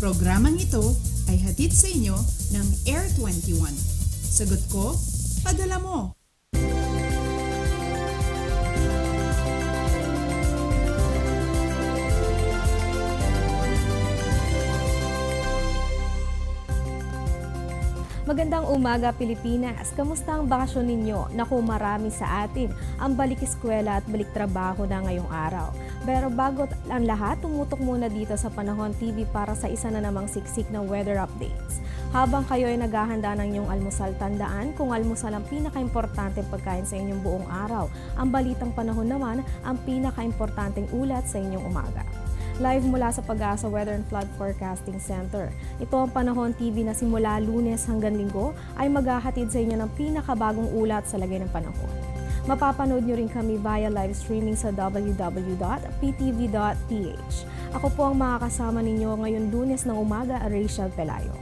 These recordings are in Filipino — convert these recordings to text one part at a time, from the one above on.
Programang ito ay hatid sa inyo ng Air 21. Sagot ko, padala mo! Magandang umaga, Pilipinas! Kamusta ang bakasyon ninyo? Naku, marami sa atin ang balik eskwela at balik trabaho na ngayong araw. Pero bago ang lahat, tumutok muna dito sa Panahon TV para sa isa na namang siksik na weather updates. Habang kayo ay naghahanda ng inyong almusal, tandaan kung almusal ang pinaka-importante pagkain sa inyong buong araw. Ang balitang panahon naman ang pinaka-importanteng ulat sa inyong umaga. Live mula sa Pag-asa Weather and Flood Forecasting Center. Ito ang Panahon TV na simula Lunes hanggang Linggo ay maghahatid sa inyo ng pinakabagong ulat sa lagay ng panahon. Mapapanood nyo rin kami via live streaming sa www.ptv.ph. Ako po ang makakasama ninyo ngayon Lunes ng umaga, Rachel Pelayo.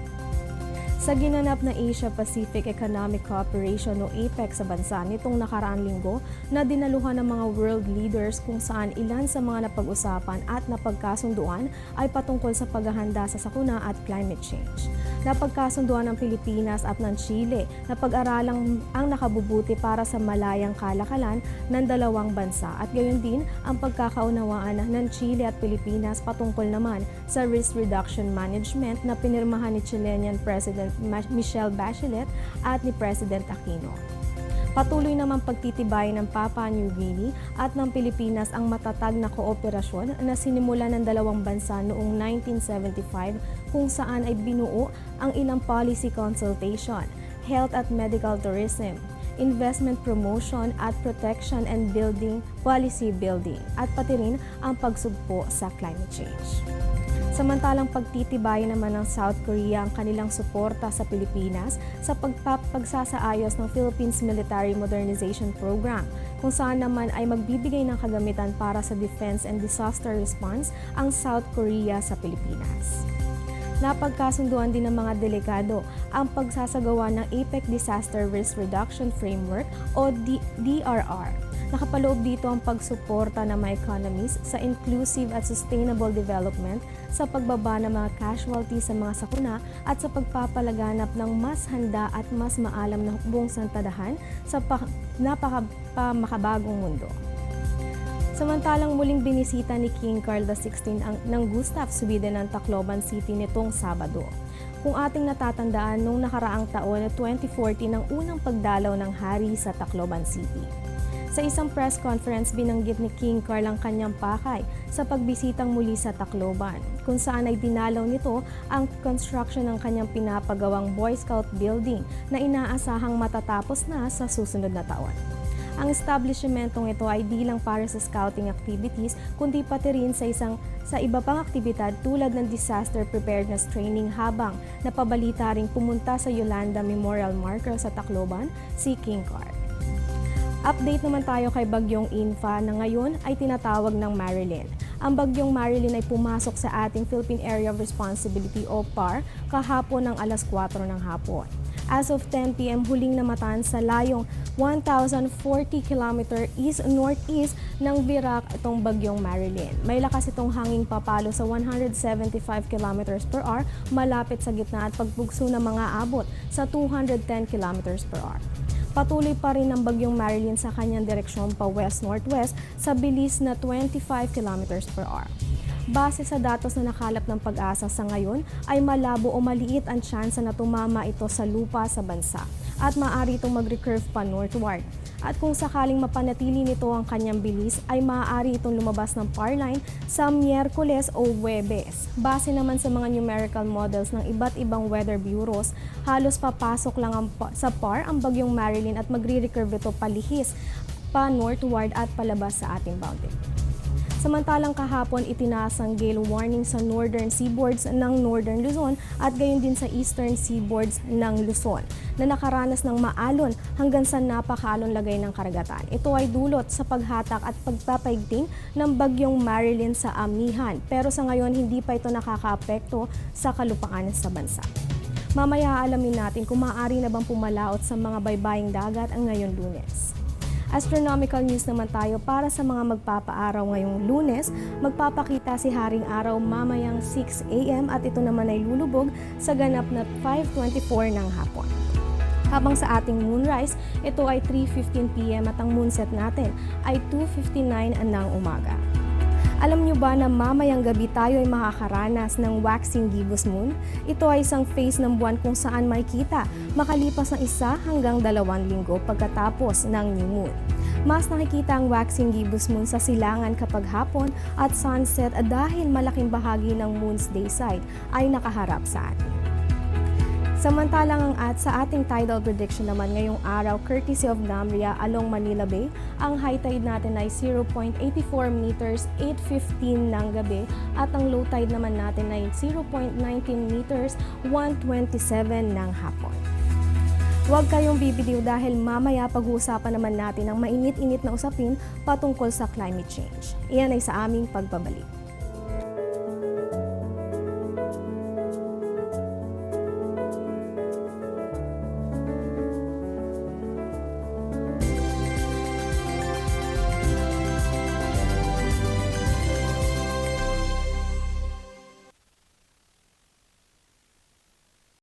Sa ginanap na Asia-Pacific Economic Cooperation o APEC sa bansa nitong nakaraang linggo na dinaluhan ng mga world leaders kung saan ilan sa mga napag-usapan at napagkasunduan ay patungkol sa paghahanda sa sakuna at climate change. Napagkasunduan ng Pilipinas at ng Chile na pag-aralang ang nakabubuti para sa malayang kalakalan ng dalawang bansa at gayon din ang pagkakaunawaan ng Chile at Pilipinas patungkol naman sa risk reduction management na pinirmahan ni Chilean President Michelle Bachelet at ni President Aquino. Patuloy naman pagtitibay ng Papua New Guinea at ng Pilipinas ang matatag na kooperasyon na sinimula ng dalawang bansa noong 1975 kung saan ay binuo ang ilang policy consultation, health at medical tourism, investment promotion at protection and building, policy building, at pati rin ang pagsugpo sa climate change. Samantalang pagtitibay naman ng South Korea ang kanilang suporta sa Pilipinas sa pagsasaayos ng Philippines Military Modernization Program, kung saan naman ay magbibigay ng kagamitan para sa defense and disaster response ang South Korea sa Pilipinas. Napagkasunduan din ng mga delegado ang pagsasagawa ng APEC Disaster Risk Reduction Framework o DRR. Nakapaloob dito ang pagsuporta ng mga economies sa inclusive at sustainable development, sa pagbaba ng mga casualties sa mga sakuna at sa pagpapalaganap ng mas handa at mas maalam na hukbong santadahan sa napakamakabagong mundo. Samantalang muling binisita ni King Carl XVI ng Gustav Sweden ng Tacloban City nitong Sabado. Kung ating natatandaan, noong nakaraang taon na 2014 ang unang pagdalaw ng hari sa Tacloban City. Sa isang press conference, binanggit ni King Carl ang kanyang pakay sa pagbisitang muli sa Tacloban, kung saan ay dinalaw nito ang construction ng kanyang pinapagawang Boy Scout building na inaasahang matatapos na sa susunod na taon. Ang establishmentong ito ay di lang para sa scouting activities, kundi pati rin sa iba pang aktibidad tulad ng disaster preparedness training habang napabalita ring pumunta sa Yolanda Memorial Marker sa Tacloban si King Carl. Update naman tayo kay Bagyong Infa na ngayon ay tinatawag ng Marilyn. Ang Bagyong Marilyn ay pumasok sa ating Philippine Area of Responsibility o PAR kahapon ng alas 4 ng hapon. As of 10 p.m. huling namatan sa layong 1,040 km east-northeast ng Virac itong Bagyong Marilyn. May lakas itong hanging papalo sa 175 km per hour malapit sa gitna at pagbugso ng mga abot sa 210 km per hour. Patuloy pa rin ang Bagyong Marilyn sa kanyang direksyon pa west-northwest sa bilis na 25 km per hour. Base sa datos na nakalap ng Pag-asa sa ngayon ay malabo o maliit ang tsansa na tumama ito sa lupa sa bansa at maaari itong mag-recurve pa northward. At kung sakaling mapanatili nito ang kanyang bilis ay maaari itong lumabas ng PAR line sa Miyerkules o Huwebes. Base naman sa mga numerical models ng iba't ibang weather bureaus, halos papasok lang sa PAR ang Bagyong Marilyn at magre-recurve ito palihis pa northward at palabas sa ating boundary. Samantalang kahapon itinaas ang gale warning sa northern seaboards ng Northern Luzon at gayon din sa eastern seaboards ng Luzon na nakaranas ng maalon hanggang sa napakaalon lagay ng karagatan. Ito ay dulot sa paghatak at pagpapaigting ng Bagyong Marilyn sa amihan, pero sa ngayon hindi pa ito nakakaapekto sa kalupaan sa bansa. Mamaya alamin natin kung maaari na bang pumalaot sa mga baybaying dagat ang ngayong Lunes. Astronomical news naman tayo para sa mga magpapaaraw ngayong Lunes. Magpapakita si Haring Araw mamayang 6 a.m. at ito naman ay lulubog sa ganap na 5:24 ng hapon. Habang sa ating moonrise, ito ay 3:15 p.m. at ang moonset natin ay 2:59 ng umaga. Alam niyo ba na mamayang gabi tayo ay makakaranas ng waxing gibbous moon? Ito ay isang phase ng buwan kung saan makikita makalipas ng 1 hanggang 2 linggo pagkatapos ng new moon. Mas nakikita ang waxing gibbous moon sa silangan kapag hapon at sunset dahil malaking bahagi ng moon's day side ay nakaharap sa atin. Samantalang sa ating tidal prediction naman ngayong araw, courtesy of Namria along Manila Bay, ang high tide natin ay 0.84 meters, 8:15 ng gabi, at ang low tide naman natin ay 0.19 meters, 1:27 ng hapon. Huwag kayong bibitiw dahil mamaya pag-uusapan naman natin ang mainit-init na usapin patungkol sa climate change. Iyan ay sa aming pagbabalik.